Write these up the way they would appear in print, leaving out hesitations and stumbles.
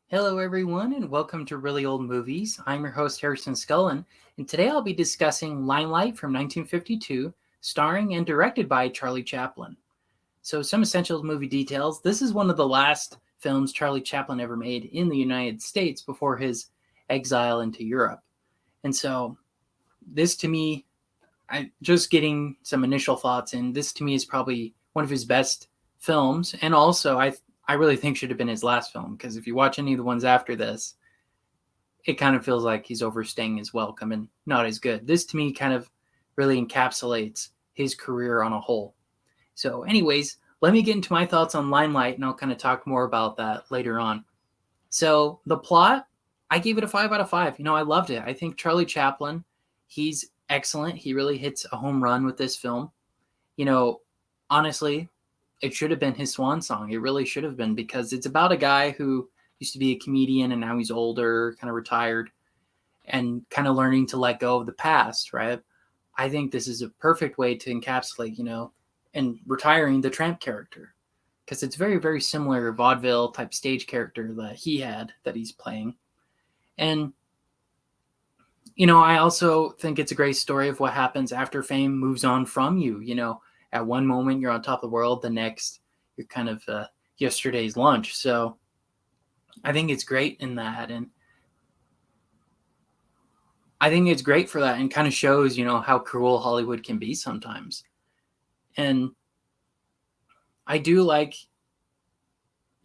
Hello, everyone, and welcome to Really Old Movies. I'm your host, Harrison Scullen, and today I'll be discussing Limelight from 1952, starring and directed by Charlie Chaplin. So, some essential movie details. This is one of the last films Charlie Chaplin ever made in the United States before his exile into Europe. And so, this to me, just getting some initial thoughts in, this to me is probably one of his best films, and also I really think should have been his last film because if you watch any of the ones after this, it kind of feels like he's overstaying his welcome and not as good. This to me kind of really encapsulates his career on a whole. So, anyways, let me get into my thoughts on Limelight and I'll kind of talk more about that later on. So, the plot, I gave it a 5 out of 5. I loved it. I think Charlie Chaplin, he's excellent. He really hits a home run with this film. You know, honestly, it should have been his swan song. It really should have been because it's about a guy who used to be a comedian and now he's older, kind of retired, and kind of learning to let go of the past, right? I think this is a perfect way to encapsulate, and retiring the tramp character because it's very, very similar vaudeville type stage character that he had that he's playing. And, I also think it's a great story of what happens after fame moves on from you. At one moment you're on top of the world, the next you're kind of yesterday's lunch. So I think it's great in that. And I think it's great for that and kind of shows, how cruel Hollywood can be sometimes. And I do like,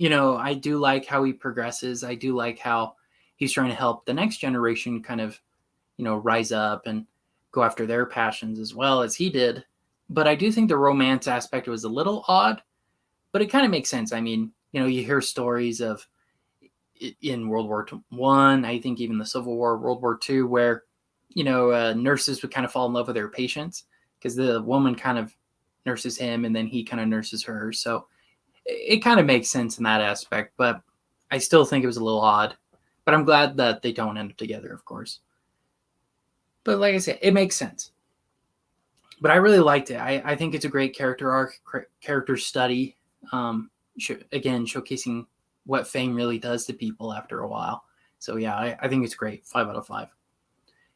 I do like how he progresses. I do like how he's trying to help the next generation kind of, rise up and go after their passions as well as he did. But I do think the romance aspect was a little odd, but it kind of makes sense. I mean, you hear stories of in World War One, I think even the Civil War, World War Two, where nurses would kind of fall in love with their patients because the woman kind of nurses him and then he kind of nurses her. So it kind of makes sense in that aspect, but I still think it was a little odd. But I'm glad that they don't end up together, of course. But like I said, it makes sense. But I really liked it. I think it's a great character arc, character study. Again, showcasing what fame really does to people after a while. So yeah, I think it's great. 5 out of 5. In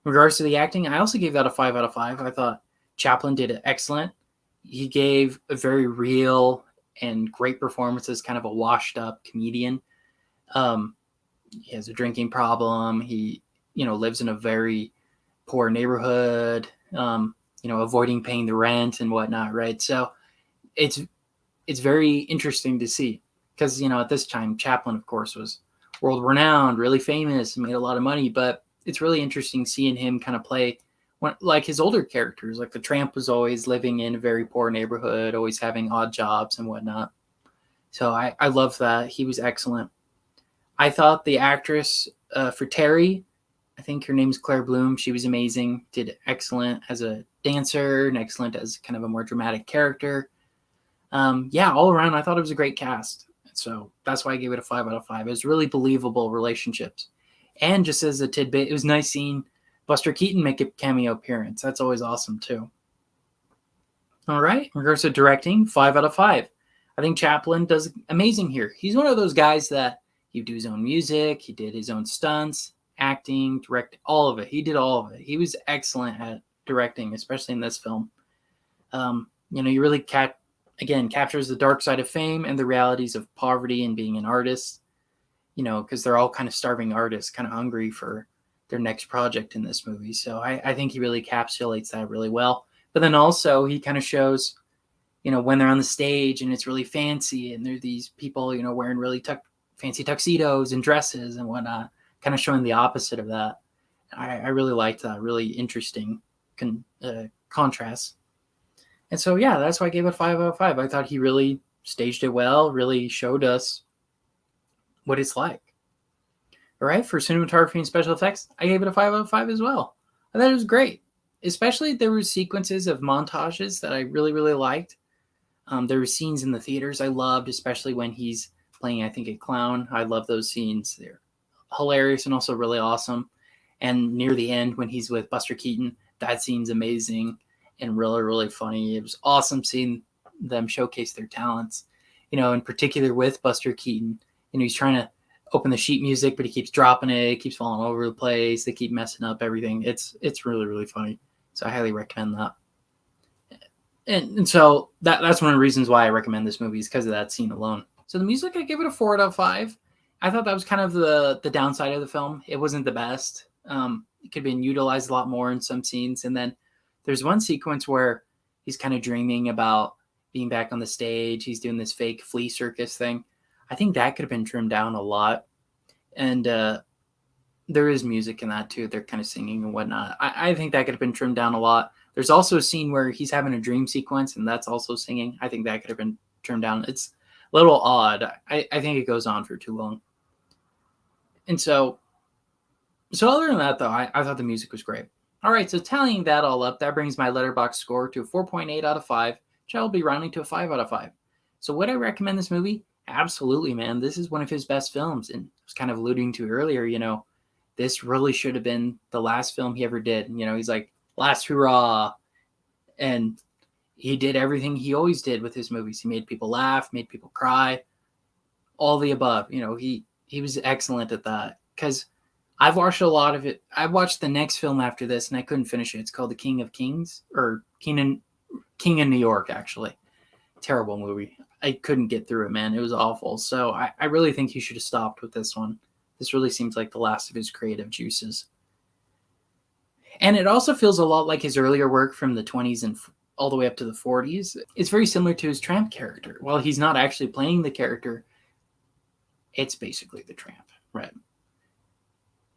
regards to the acting, I also gave that a 5 out of 5. I thought Chaplin did it excellent. He gave a very real and great performance as kind of a washed up comedian. He has a drinking problem. He, lives in a very poor neighborhood, avoiding paying the rent and whatnot, right? So it's very interesting to see because, at this time, Chaplin, of course, was world renowned, really famous, and made a lot of money. But it's really interesting seeing him kind of play like his older characters. Like the tramp was always living in a very poor neighborhood, always having odd jobs and whatnot. So I love that. He was excellent. I thought the actress for Terry, I think her name's Claire Bloom. She was amazing. Did excellent as a dancer and excellent as kind of a more dramatic character. All around, I thought it was a great cast. So that's why I gave it a 5 out of 5. It was really believable relationships. And just as a tidbit, it was nice seeing Buster Keaton make a cameo appearance. That's always awesome too. All right, in regards to directing, 5 out of 5. I think Chaplin does amazing here. He's one of those guys that he would do his own music, he did his own stunts, acting, direct, all of it. He did all of it. He was excellent at directing, especially in this film. You really captures the dark side of fame and the realities of poverty and being an artist, because they're all kind of starving artists, kind of hungry for their next project in this movie. So I think he really encapsulates that really well. But then also he kind of shows, when they're on the stage and it's really fancy and there are these people, wearing really fancy tuxedos and dresses and whatnot, kind of showing the opposite of that. I really liked that. Really interesting contrast. And so, yeah, that's why I gave it 5 out of 5. I thought he really staged it well, really showed us what it's like. All right, for cinematography and special effects, I gave it a 5 out of 5 as well. I thought it was great. Especially there were sequences of montages that I really, really liked. There were scenes in the theaters I loved, especially when he's playing, I think, a clown. I love those scenes. They're hilarious and also really awesome. And near the end, when he's with Buster Keaton, that scene's amazing and really, really funny. It was awesome seeing them showcase their talents, in particular with Buster Keaton. He's trying to open the sheet music, but he keeps dropping it. It keeps falling all over the place. They keep messing up everything. It's really, really funny. So I highly recommend that. And so that's one of the reasons why I recommend this movie is because of that scene alone. So the music, I give it a 4 out of 5. I thought that was kind of the downside of the film. It wasn't the best. It could have been utilized a lot more in some scenes. And then there's one sequence where he's kind of dreaming about being back on the stage. He's doing this fake flea circus thing. I think that could have been trimmed down a lot. And there is music in that too. They're kind of singing and whatnot. I think that could have been trimmed down a lot. There's also a scene where he's having a dream sequence and that's also singing. I think that could have been trimmed down. It's a little odd. I think it goes on for too long. And so other than that, though, I thought the music was great. All right, so tallying that all up, that brings my Letterboxd score to a 4.8 out of 5, which I'll be rounding to a 5 out of 5. So would I recommend this movie? Absolutely, man. This is one of his best films. And I was kind of alluding to earlier, this really should have been the last film he ever did. He's like, last hurrah. And he did everything he always did with his movies. He made people laugh, made people cry, all the above. He was excellent at that. Because I've watched a lot of it. I watched the next film after this, and I couldn't finish it. It's called The King of Kings, or King in New York, actually. Terrible movie. I couldn't get through it, man. It was awful. So I really think he should have stopped with this one. This really seems like the last of his creative juices. And it also feels a lot like his earlier work from the 20s and all the way up to the 40s. It's very similar to his tramp character. While he's not actually playing the character, it's basically the tramp, right?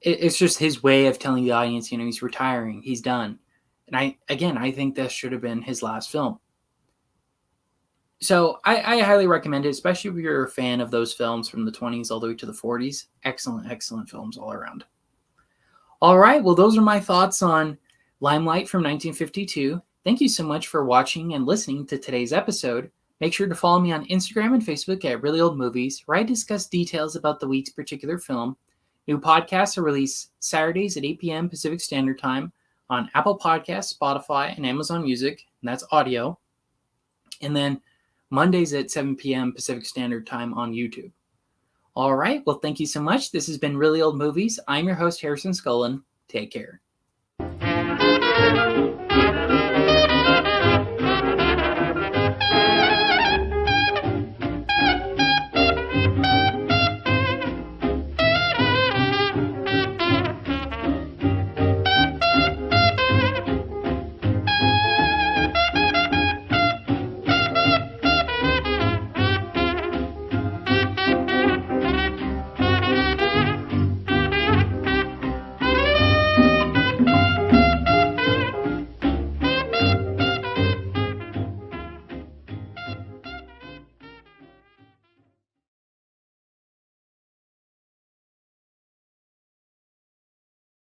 It's just his way of telling the audience, he's retiring, he's done. And I think this should have been his last film. So I highly recommend it, especially if you're a fan of those films from the 20s all the way to the 40s. Excellent, excellent films all around. All right, well, those are my thoughts on Limelight from 1952. Thank you so much for watching and listening to today's episode. Make sure to follow me on Instagram and Facebook at Really Old Movies, where I discuss details about the week's particular film. New podcasts are released Saturdays at 8 p.m. Pacific Standard Time on Apple Podcasts, Spotify, and Amazon Music, and that's audio. And then Mondays at 7 p.m. Pacific Standard Time on YouTube. All right, well, thank you so much. This has been Really Old Movies. I'm your host, Harrison Scullin. Take care.